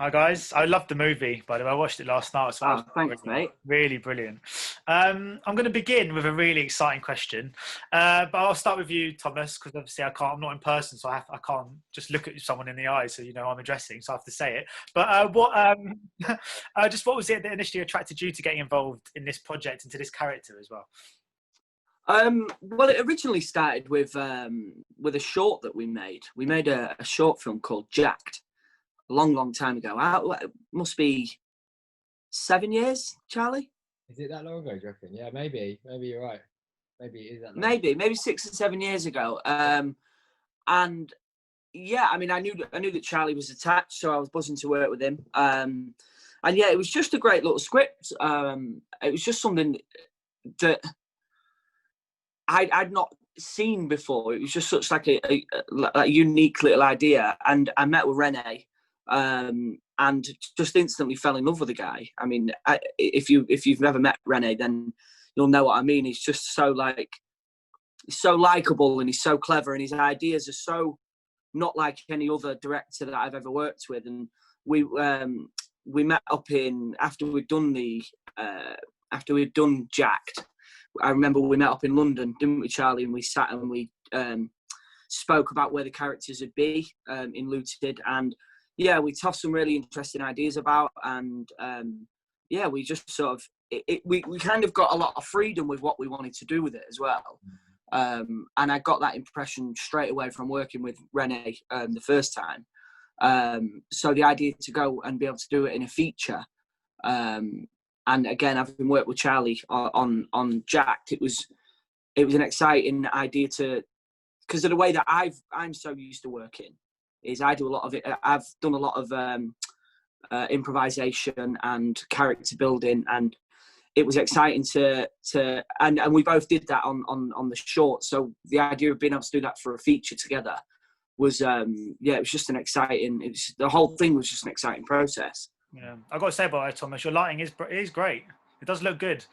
Hi guys, I loved the movie. By the way, I watched it last night. So Oh, thanks, brilliant. mate. Really brilliant. I'm going to begin with a really exciting question, but I'll start with you, Thomas, because obviously I'm not in person, so I can't just look at someone in the eye, so you know I'm addressing, so I have to say it. But what was it that initially attracted you to getting involved in this project and to this character as well? Well, it originally started with a short that we made. We made a short film called Jacked a long, long time ago. It must be 7 years, Charlie. Is it that long ago, do you reckon? Yeah, maybe. Maybe you're right. Maybe it is that long. Maybe 6 or 7 years ago. And yeah, I mean, I knew that Charlie was attached, so I was buzzing to work with him. And yeah, it was just a great little script. It was just something that I'd not seen before. It was just such like a unique little idea. And I met with Rene, and just instantly fell in love with the guy. I mean, if you've never met Rene, then you'll know what I mean. He's just so likable, and he's so clever, and his ideas are so not like any other director that I've ever worked with. And we met up after we'd done Jacked. I remember we met up in London, didn't we, Charlie? And we sat and we spoke about where the characters would be in Looted. And yeah, we tossed some really interesting ideas about. And yeah, we just sort of, we kind of got a lot of freedom with what we wanted to do with it as well. And I got that impression straight away from working with Rene the first time. So the idea to go and be able to do it in a feature, and again, having worked with Charlie on Jacked, it was an exciting idea because of the way that I'm so used to working, is I do a lot of it. I've done a lot of improvisation and character building, and it was exciting and we both did that on the short. So the idea of being able to do that for a feature together was it was just the whole thing was just an exciting process. Yeah, I've got to say about it, Thomas, your lighting is great. It does look good.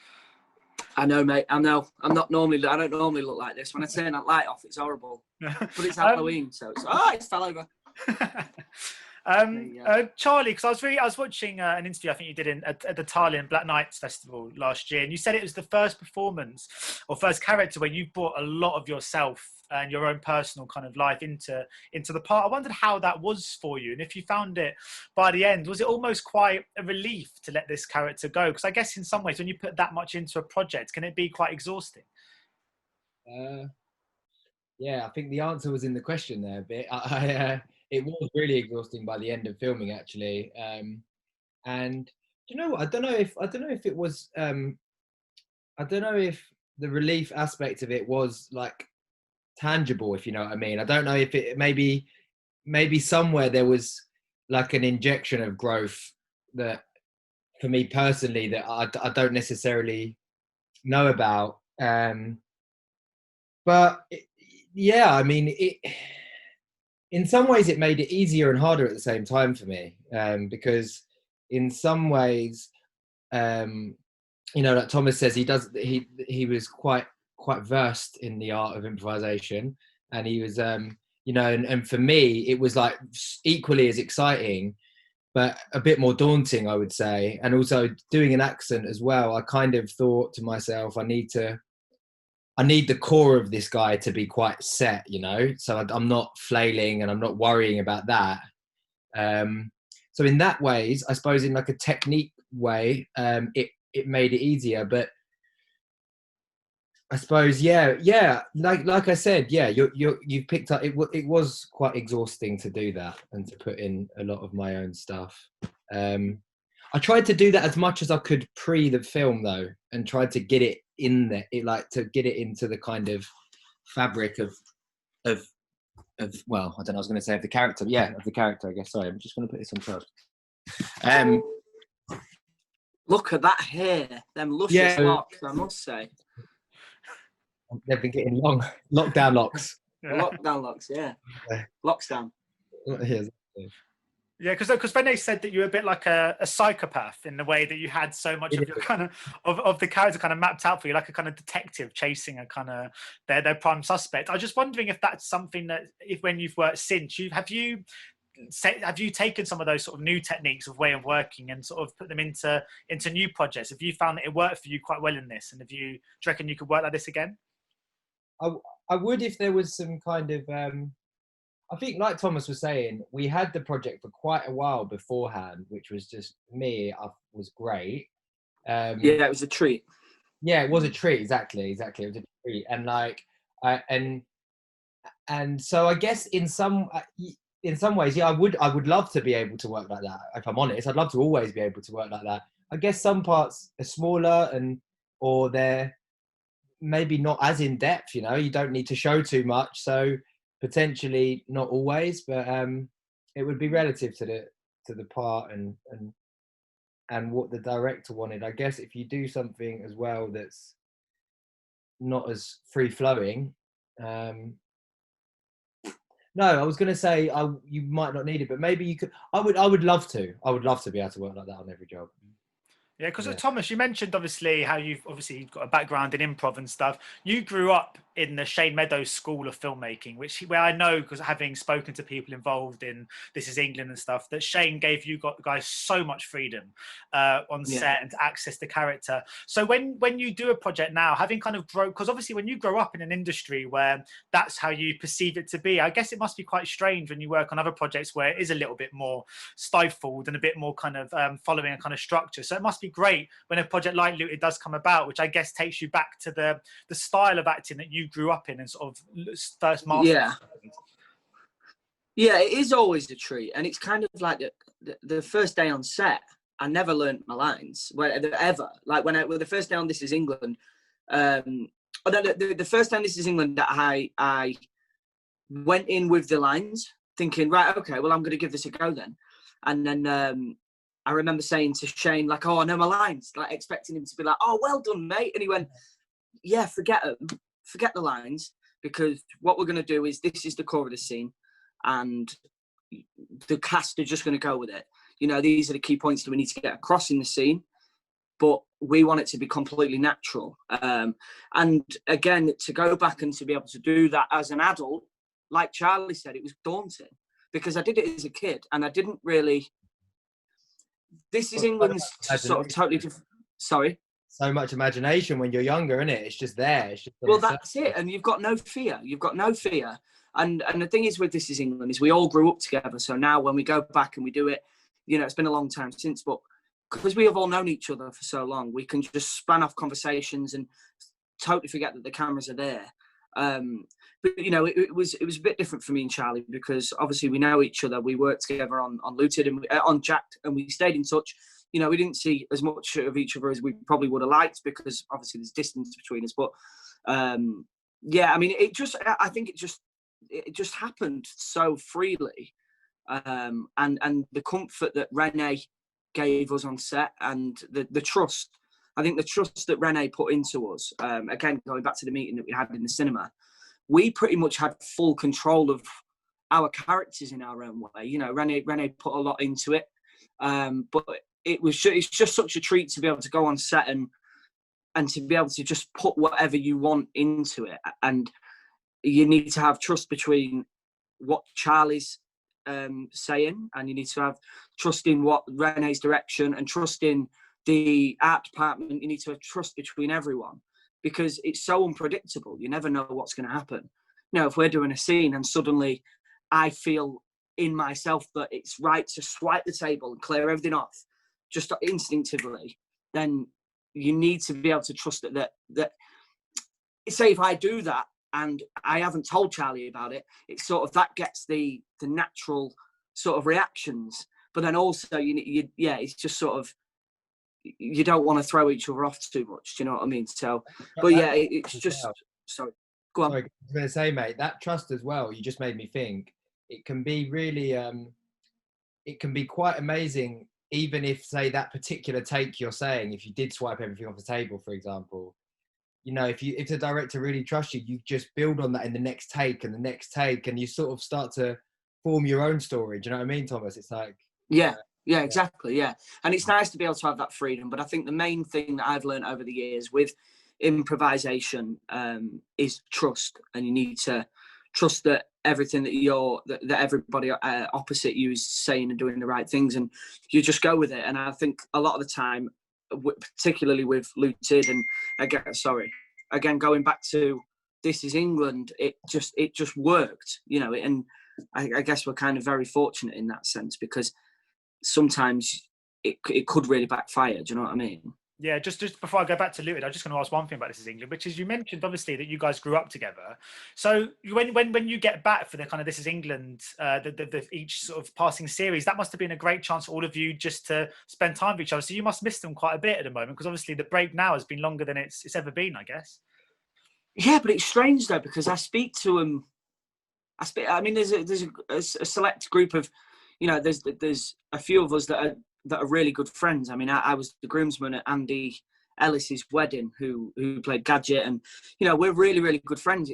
I know, mate. I know. I don't normally look like this. When I turn that light off, it's horrible. But it's Halloween, so it fell over. Charlie, because I was watching an interview I think you did at the Thailand Black Nights Festival last year, and you said it was the first performance or first character where you brought a lot of yourself and your own personal kind of life into the part. I wondered how that was for you, and if you found it by the end, was it almost quite a relief to let this character go? Because I guess in some ways, when you put that much into a project, can it be quite exhausting? Yeah, I think the answer was in the question there a bit. It was really exhausting by the end of filming, actually. And you know what? I don't know if it was. I don't know if the relief aspect of it was like tangible, if you know what I mean. I don't know if it maybe somewhere there was like an injection of growth that, for me personally, that I don't necessarily know about. But yeah, I mean, in some ways it made it easier and harder at the same time for me, because in some ways, like Thomas says, he was quite versed in the art of improvisation, and he was and for me it was like equally as exciting but a bit more daunting, I would say. And also doing an accent as well, I kind of thought to myself, I need the core of this guy to be quite set, so I'm not flailing and I'm not worrying about that. So in that ways, I suppose in like a technique way, it made it easier. But I suppose, yeah, like I said, yeah, you've picked up. It was quite exhausting to do that and to put in a lot of my own stuff. I tried to do that as much as I could pre the film, though, and tried to get it in there, to get it into the kind of fabric of well, I don't know, I was going to say of the character, of the character, I guess. Sorry, I'm just going to put this on charge. Look at that hair, them luscious locks, I must say. They've been getting long. Lockdown locks. Lockdown locks, yeah. Locks down. Yeah, because Rene said that you were a bit like a psychopath in the way that you had so much of your kind of the character kind of mapped out for you, like a kind of detective chasing a kind of their prime suspect. I was just wondering if that's something that, if when you've worked since, have you have you taken some of those sort of new techniques of way of working and sort of put them into new projects? Have you found that it worked for you quite well in this? And do you reckon you could work like this again? I would, if there was some kind of, I think like Thomas was saying, we had the project for quite a while beforehand, which was just was great. Yeah, it was a treat. Yeah, it was a treat. Exactly. It was a treat. And like, and so I guess in some ways, yeah, I would love to be able to work like that. If I'm honest, I'd love to always be able to work like that. I guess some parts are smaller or they're maybe not as in depth, you know, you don't need to show too much. So potentially not always, but it would be relative to the part and what the director wanted. I guess if you do something as well that's not as free flowing, no, I was going to say you might not need it, but maybe you could. I would love to. I would love to be able to work like that on every job. Yeah, because Thomas, you mentioned obviously how you've got a background in improv and stuff. You grew up in the Shane Meadows School of Filmmaking, where I know, because having spoken to people involved in This Is England and stuff, that Shane gave you guys so much freedom on set and to access the character. So when you do a project now, having kind of grown, because obviously when you grow up in an industry where that's how you perceive it to be, I guess it must be quite strange when you work on other projects where it is a little bit more stifled and a bit more kind of following a kind of structure. So it must be great when a project like Looted does come about, which I guess takes you back to the style of acting that you grew up in and sort of first master. Yeah, it is always a treat, and it's kind of like the first day on set. I never learned my lines ever. Like the first day on This Is England, the first time This Is England that I went in with the lines, thinking, right, okay, well, I'm going to give this a go then, and then. I remember saying to Shane, like, oh, I know my lines, like expecting him to be like, oh, well done, mate. And he went, yeah, forget them. Forget the lines, because what we're going to do is this is the core of the scene and the cast are just going to go with it. You know, these are the key points that we need to get across in the scene, but we want it to be completely natural. And again, to go back and to be able to do that as an adult, like Charlie said, it was daunting because I did it as a kid and I didn't really... This is England's sort of totally different. Sorry? So much imagination when you're younger, isn't it? It's just there. It's just well, that's it. And you've got no fear. And the thing is with This Is England is we all grew up together. So now when we go back and we do it, you know, it's been a long time since, but because we have all known each other for so long, we can just span off conversations and totally forget that the cameras are there. But you know, it was a bit different for me and Charlie because obviously we know each other. We worked together on Looted and on Jacked, and we stayed in touch. You know, we didn't see as much of each other as we probably would have liked because obviously there's distance between us. But yeah, I mean, I think it just happened so freely, and the comfort that Rene gave us on set and the trust. I think the trust that Rene put into us, again, going back to the meeting that we had in the cinema, we pretty much had full control of our characters in our own way. You know, Rene put a lot into it, but it's just such a treat to be able to go on set and to be able to just put whatever you want into it. And you need to have trust between what Charlie's saying, and you need to have trust in what Rene's direction and trust in the art department. You need to have trust between everyone because it's so unpredictable. You never know what's going to happen. You know, if we're doing a scene and suddenly I feel in myself that it's right to swipe the table and clear everything off just instinctively, then you need to be able to trust that say if I do that and I haven't told Charlie about it, it's sort of that gets the natural sort of reactions. But then also it's just sort of, you don't want to throw each other off too much. Do you know what I mean? So, but yeah, it's just, sorry, go on. Sorry, I was going to say, mate, that trust as well, you just made me think, it can be really, it can be quite amazing, even if, say, that particular take you're saying, if you did swipe everything off the table, for example, you know, if the director really trusts you, you just build on that in the next take and the next take, and you sort of start to form your own story. Do you know what I mean, Thomas? It's like... Yeah, exactly. Yeah. And it's nice to be able to have that freedom. But I think the main thing that I've learned over the years with improvisation is trust. And you need to trust that everything that everybody opposite you is saying and doing the right things, and you just go with it. And I think a lot of the time, particularly with Looted, and again going back to This Is England, it just worked, you know. And I guess we're kind of very fortunate in that sense, because sometimes it could really backfire. Do you know what I mean? Yeah, just before I go back to Looted, I'm just going to ask one thing about This Is England, which is, you mentioned obviously that you guys grew up together. So when you get back for the kind of This Is England, the each sort of passing series, that must have been a great chance for all of you just to spend time with each other. So you must miss them quite a bit at the moment, because obviously the break now has been longer than it's ever been, I guess. Yeah, but it's strange though, because I speak to them. I mean, there's a select group of, you know, there's a few of us that are really good friends. I mean, I was the groomsman at Andy Ellis's wedding, who played Gadget, and you know, we're really, really good friends.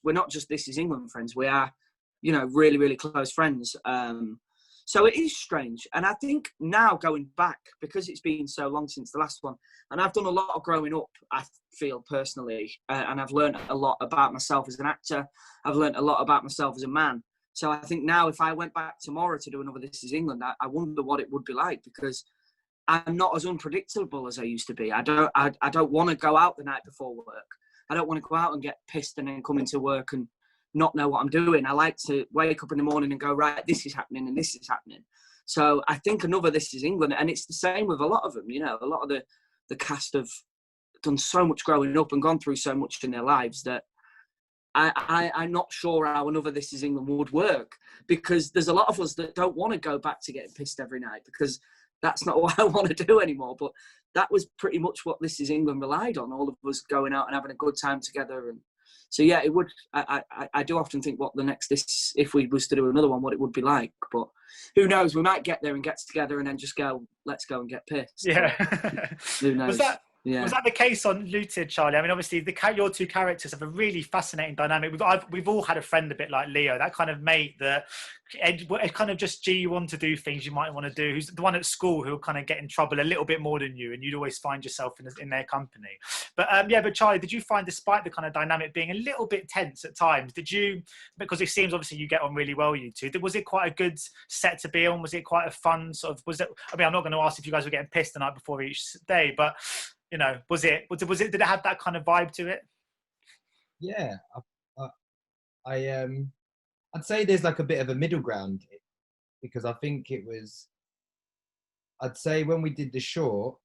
We're not just This Is England friends. We are, you know, really, really close friends. So it is strange, and I think now going back, because it's been so long since the last one, and I've done a lot of growing up, I feel personally, and I've learned a lot about myself as an actor. I've learned a lot about myself as a man. So I think now, if I went back tomorrow to do another This Is England, I wonder what it would be like, because I'm not as unpredictable as I used to be. I don't want to go out the night before work. I don't want to go out and get pissed and then come into work and not know what I'm doing. I like to wake up in the morning and go, right, this is happening and this is happening. So I think another This Is England, and it's the same with a lot of them. You know, a lot of the cast have done so much growing up and gone through so much in their lives that I'm not sure how another This Is England would work, because there's a lot of us that don't want to go back to getting pissed every night, because that's not what I want to do anymore. But that was pretty much what This Is England relied on, all of us going out and having a good time together. And so, yeah, it would. I do often think what the next this, if we was to do another one, what it would be like. But who knows? We might get there and get together and then just go, let's go and get pissed. Yeah. Who knows? Was that the case on Looted, Charlie? I mean, obviously, your two characters have a really fascinating dynamic. We've all had a friend a bit like Leo, that kind of mate that it kind of just you on to do things you might want to do, who's the one at school who'll kind of get in trouble a little bit more than you, and you'd always find yourself in their company. But but Charlie, did you find, despite the kind of dynamic being a little bit tense at times, because it seems obviously you get on really well, you two, was it quite a good set to be on? Was it quite a fun sort of, I mean, I'm not going to ask if you guys were getting pissed the night before each day, but you know, did it have that kind of vibe to it? Yeah, I'd say there's like a bit of a middle ground, because I think I'd say when we did the short,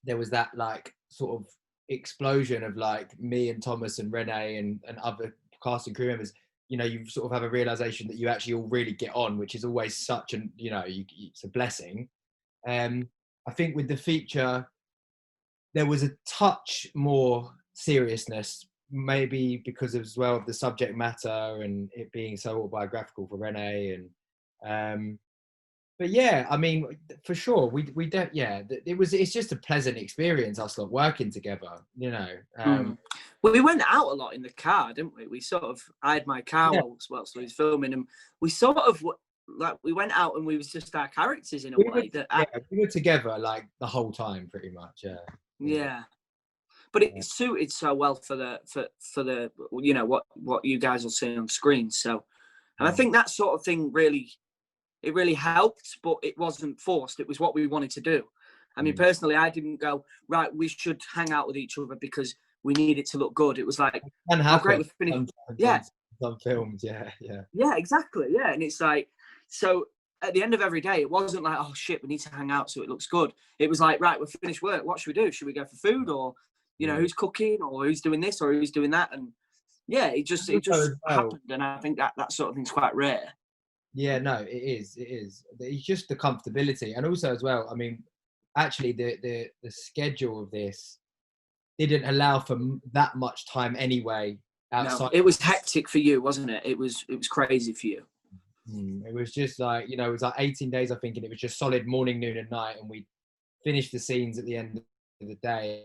there was that like sort of explosion of like me and Thomas and Rene and other cast and crew members. You know, you sort of have a realization that you actually all really get on, which is always such an, you know, it's a blessing. I think with the feature, there was a touch more seriousness, maybe because as well of the subject matter and it being so autobiographical for Rene. And but yeah, I mean, for sure, we don't. Yeah, it's just a pleasant experience, us lot working together. You know. Well, we went out a lot in the car, didn't we? We sort of, I had my car whilst we was filming, and we sort of like we went out and we was just our characters in a way. We were together like the whole time, pretty much. Yeah. Yeah, but it suited so well for the you know what you guys will see on screen. So, and I think that sort of thing really helped, but it wasn't forced. It was what we wanted to do. I mean, personally, I didn't go, right, we should hang out with each other because we need it to look good. It was like, oh, great, we finished. Some films, yeah. Yeah, exactly. Yeah, and it's like, so at the end of every day, it wasn't like, oh shit, we need to hang out so it looks good. It was like, right, we're finished work. What should we do? Should we go for food, or you know, who's cooking, or who's doing this, or who's doing that? And yeah, it just happened. And I think that sort of thing's quite rare. Yeah, no, it is. It's just the comfortability, and also as well. I mean, actually, the schedule of this didn't allow for that much time anyway. Outside. No, it was hectic for you, wasn't it? It was crazy for you. It was just like, you know, it was like 18 days, I think, and it was just solid morning, noon, and night, and we finished the scenes at the end of the day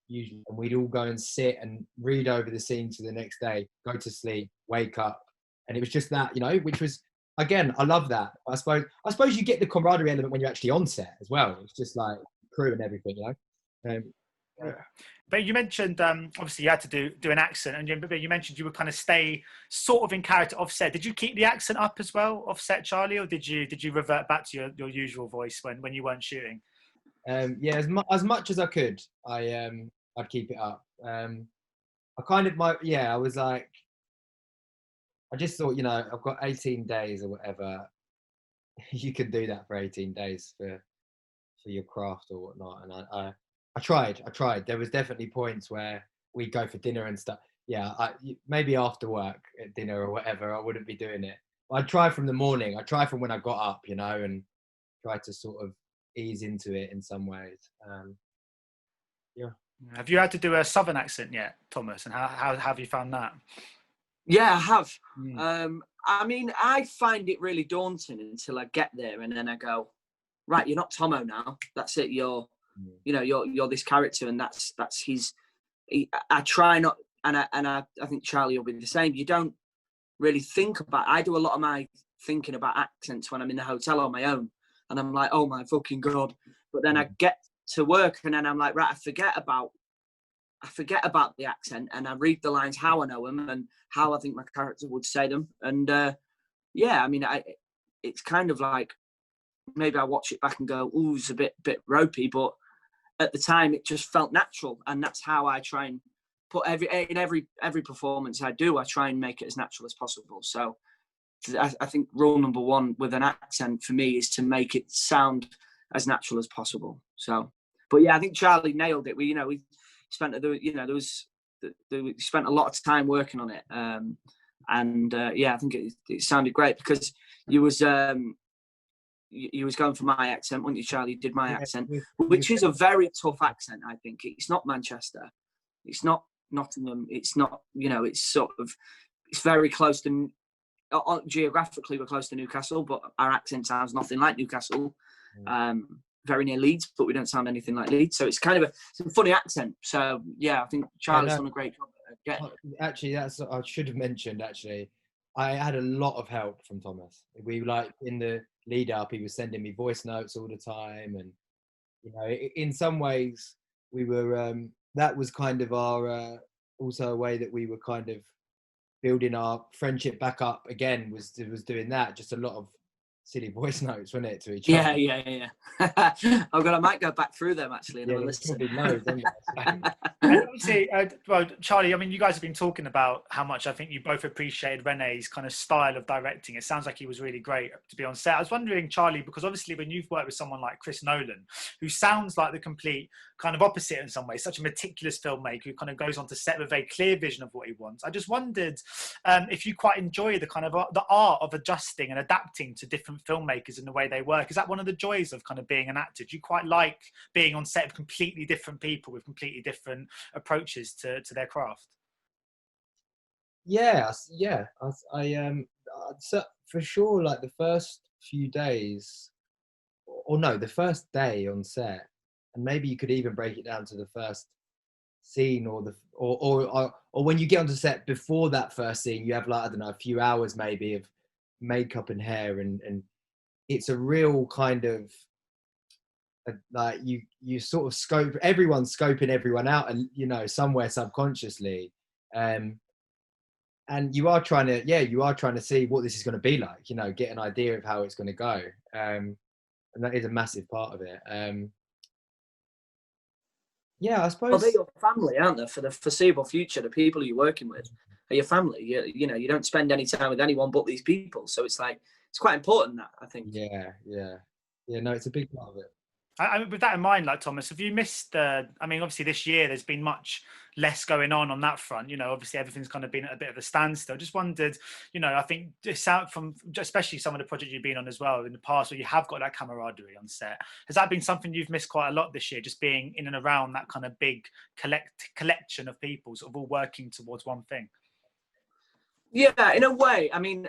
usually, and we'd all go and sit and read over the scenes for the next day, go to sleep, wake up, and it was just that, you know, which was, again, I love that. I suppose you get the camaraderie element when you're actually on set as well. It's just like crew and everything, you know. But you mentioned obviously you had to do an accent, and you mentioned you would kind of stay sort of in character offset. Did you keep the accent up as well, offset Charlie, or did you revert back to your usual voice when you weren't shooting? Yeah, as much as I could, I'd keep it up. I was like, I just thought, I've got 18 days or whatever. You can do that for 18 days for your craft or whatnot. And I tried. There was definitely points where we'd go for dinner and stuff. Yeah, maybe after work at dinner or whatever, I wouldn't be doing it. I'd try from the morning. I'd try from when I got up, and try to sort of ease into it in some ways. Yeah. Have you had to do a Southern accent yet, Thomas? And how have you found that? Yeah, I have. I mean, I find it really daunting until I get there, and then I go, right, you're not Tomo now. That's it. You're this character, and that's his. I try not, and I think Charlie will be the same. You don't really think about. I do a lot of my thinking about accents when I'm in the hotel on my own, and I'm like, oh my fucking god. But then I get to work, and then I'm like, right, I forget about the accent, and I read the lines how I know them and how I think my character would say them. And I mean, it's kind of like, maybe I watch it back and go, ooh, it's a bit ropey, but at the time it just felt natural, and that's how I try and put every performance I do. I try and make it as natural as possible. So I think rule number one with an accent for me is to make it sound as natural as possible. So, but yeah, I think Charlie nailed it. We spent we spent a lot of time working on it, I think it sounded great because you was going for my accent, weren't you, Charlie? You did my accent, which is a very tough accent. I think it's not Manchester, it's not Nottingham, it's not, it's very close to. Geographically, we're close to Newcastle, but our accent sounds nothing like Newcastle. Very near Leeds, but we don't sound anything like Leeds. So it's kind of a funny accent. So yeah, I think Charlie's done a great job at getting it. Actually, I should have mentioned. Actually, I had a lot of help from Thomas. We in the lead up, he was sending me voice notes all the time, and in some ways, we were. That was kind of our also a way that we were kind of building our friendship back up again. Was doing that. Just a lot of silly voice notes, wasn't it, to each other? Yeah. Oh god, I might go back through them actually. And listen. And obviously, well, Charlie, I mean, you guys have been talking about how much I think you both appreciated Rene's kind of style of directing. It sounds like he was really great to be on set. I was wondering, Charlie, because obviously when you've worked with someone like Chris Nolan, who sounds like the complete kind of opposite in some ways, such a meticulous filmmaker who kind of goes on to set with a very clear vision of what he wants. I just wondered if you quite enjoy the kind of the art of adjusting and adapting to different filmmakers in the way they work. Is that one of the joys of kind of being an actor? Do you quite like being on set with completely different people with completely different approaches to their craft? Yeah. So for sure, like the first few days, or no, the first day on set, and maybe you could even break it down to the first scene, or when you get onto set before that first scene, you have like, I don't know, a few hours maybe of makeup and hair, and it's a real kind of like you sort of everyone's scoping everyone out, and somewhere subconsciously, and you are trying to see what this is going to be like, get an idea of how it's going to go, and that is a massive part of it. I suppose. Well, they're your family, aren't they? For the foreseeable future, the people you're working with are your family. You don't spend any time with anyone but these people, so it's like it's quite important, that I think. Yeah. No, it's a big part of it. With that in mind, like Thomas, have you missed? I mean, obviously this year there's been much less going on that front. Obviously everything's kind of been at a bit of a standstill. Just wondered, I think it's out from especially some of the projects you've been on as well in the past, where you have got that camaraderie on set. Has that been something you've missed quite a lot this year? Just being in and around that kind of big collection of people, sort of all working towards one thing. Yeah, in a way. I mean,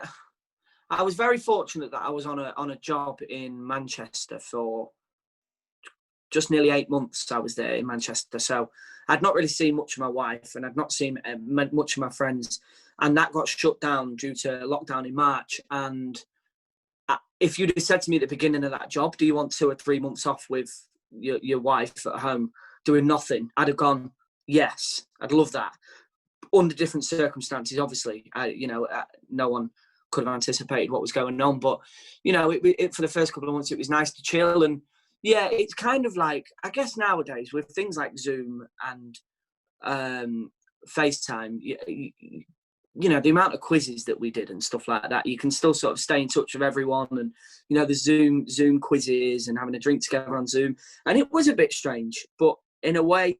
I was very fortunate that I was on a job in Manchester for just nearly 8 months. I was there in Manchester, so I'd not really seen much of my wife, and I'd not seen much of my friends, and that got shut down due to lockdown in March. And if you'd have said to me at the beginning of that job, do you want 2 or 3 months off with your wife at home, doing nothing, I'd have gone, yes, I'd love that. Under different circumstances, obviously, no one could have anticipated what was going on. But, it, for the first couple of months, it was nice to chill. And yeah, it's kind of like, I guess nowadays with things like Zoom and FaceTime, the amount of quizzes that we did and stuff like that, you can still sort of stay in touch with everyone. And, the Zoom quizzes and having a drink together on Zoom. And it was a bit strange, but in a way,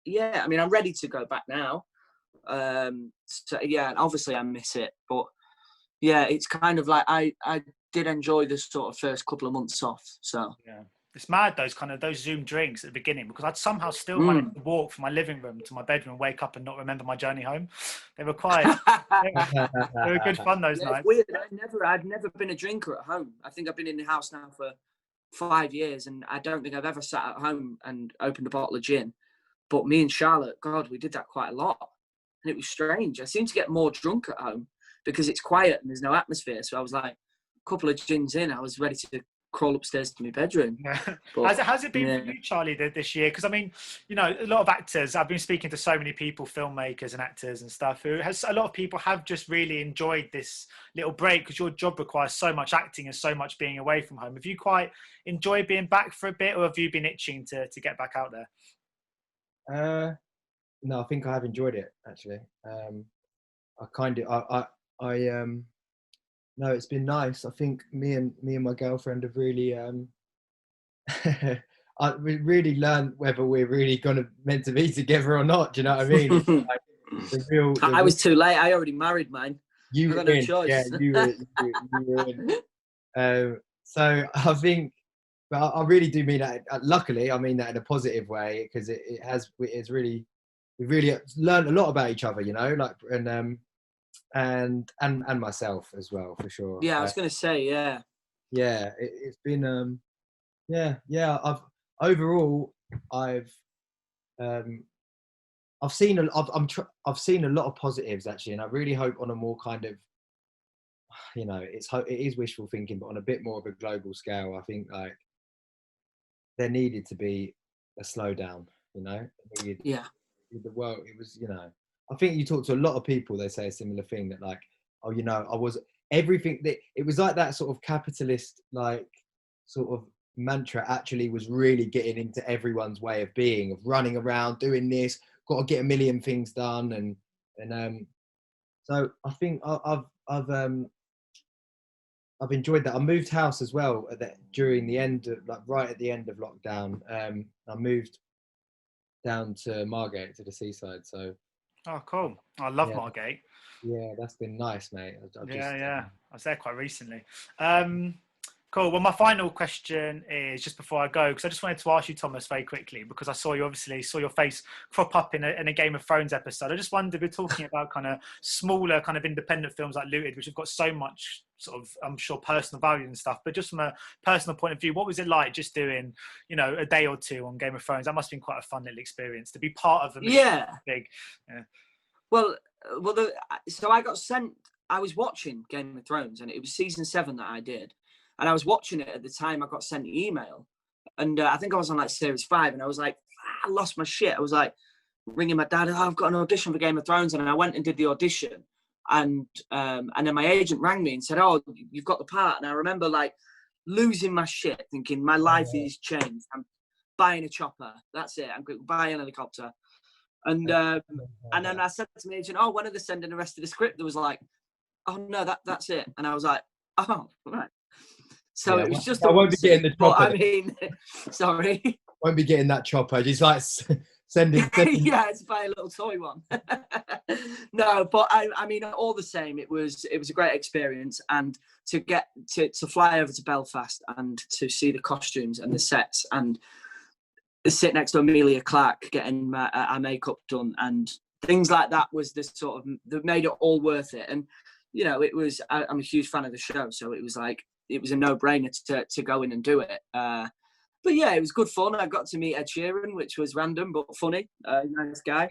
yeah, I mean, I'm ready to go back now. So yeah, obviously I miss it, but yeah, it's kind of like I did enjoy the sort of first couple of months off. So yeah, it's mad those Zoom drinks at the beginning, because I'd somehow still managed to walk from my living room to my bedroom, wake up and not remember my journey home. They were they were good fun those nights. It's weird. I've never been a drinker at home. I think I've been in the house now for 5 years, and I don't think I've ever sat at home and opened a bottle of gin. But me and Charlotte, God, we did that quite a lot. And it was strange. I seem to get more drunk at home because it's quiet and there's no atmosphere. So I was like, a couple of gins in, I was ready to crawl upstairs to my bedroom. Yeah. But, how's it been for you, Charlie, this year? Because I mean, a lot of actors, I've been speaking to so many people, filmmakers and actors and stuff, a lot of people have just really enjoyed this little break, because your job requires so much acting and so much being away from home. Have you quite enjoyed being back for a bit, or have you been itching to get back out there? No, I think I have enjoyed it, actually. No, it's been nice. I think me and my girlfriend have really we really learned whether we're really meant to be together or not. Do you know what I mean? It's like I was too late. I already married mine. You were in. Choice. Yeah, you were in. So I think, but I really do mean that. Luckily, I mean that in a positive way, because we've really learned a lot about each other, and myself as well, for sure. Yeah, I was going to say, yeah. Yeah, it's been, I've seen a lot of positives, actually, and I really hope on a more kind of, it is wishful thinking, but on a bit more of a global scale, I think like there needed to be a slowdown, Yeah. The world, it was, I think you talk to a lot of people, they say a similar thing, that like, oh, I was everything that it was like, that sort of capitalist like sort of mantra actually was really getting into everyone's way of being, of running around doing this, got to get a million things done, and so I think I've enjoyed that. I moved house as well during the end of, like, right at the end of lockdown. I moved down to Margate, to the seaside. So oh, cool. I love Margate. Yeah, that's been nice, mate. I was there quite recently. Cool. Well, my final question is, just before I go, because I just wanted to ask you, Thomas, very quickly, because I saw your face crop up in a Game of Thrones episode. I just wondered, we're talking about kind of smaller, kind of independent films like Looted, which have got so much sort of, I'm sure, personal value and stuff. But just from a personal point of view, what was it like just doing, a day or two on Game of Thrones? That must have been quite a fun little experience to be part of. Big. Yeah. Well, so I got sent. I was watching Game of Thrones, and it was season 7 that I did. And I was watching it at the time I got sent the email. And I think I was on like series 5, and I was like, I lost my shit. I was like ringing my dad, I've got an audition for Game of Thrones. And I went and did the audition. And then my agent rang me and said, oh, you've got the part. And I remember like losing my shit, thinking my life is changed. I'm buying a chopper. That's it. I'm going to buy an helicopter. And then I said to my agent, oh, when are they sending the rest of the script? There was like, oh, no, that's it. And I was like, oh, right. So it was just. I won't be getting the chopper. I mean, sorry. Won't be getting that chopper. Just like sending. Yeah, it's buy a little toy one. No, but I mean, all the same, it was a great experience, and to get to fly over to Belfast and to see the costumes and the sets and sit next to Amelia Clark getting our makeup done and things like that was the sort of that made it all worth it. And it was. I'm a huge fan of the show, so it was like. It was a no-brainer to go in and do it. But yeah, it was good fun. I got to meet Ed Sheeran, which was random but funny. Nice guy.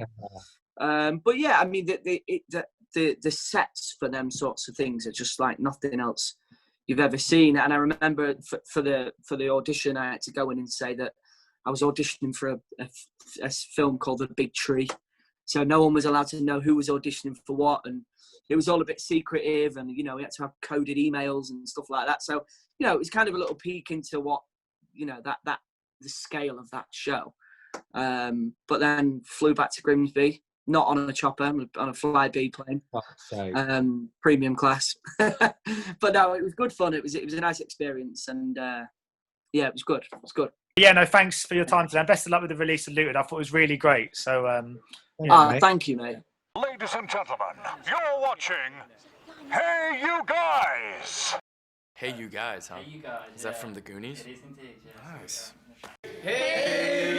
But yeah, I mean, the sets for them sorts of things are just like nothing else you've ever seen. And I remember for the audition, I had to go in and say that I was auditioning for a film called The Big Tree. So no one was allowed to know who was auditioning for what, and it was all a bit secretive, and, you know, we had to have coded emails and stuff like that. So, you know, it was kind of a little peek into what, you know, the scale of that show. But then flew back to Grimsby, not on a chopper, on a Flybe plane, premium class. But no, it was good fun. It was a nice experience, and yeah, it was good. It was good. Yeah, no, thanks for your time today. And best of luck with the release of Looted. I thought it was really great. So, thank you, mate. Ladies and gentlemen, you're watching Hey You Guys. Hey You Guys, huh? Hey You Guys. Is that from the Goonies? It is indeed, yeah. Nice. Hey,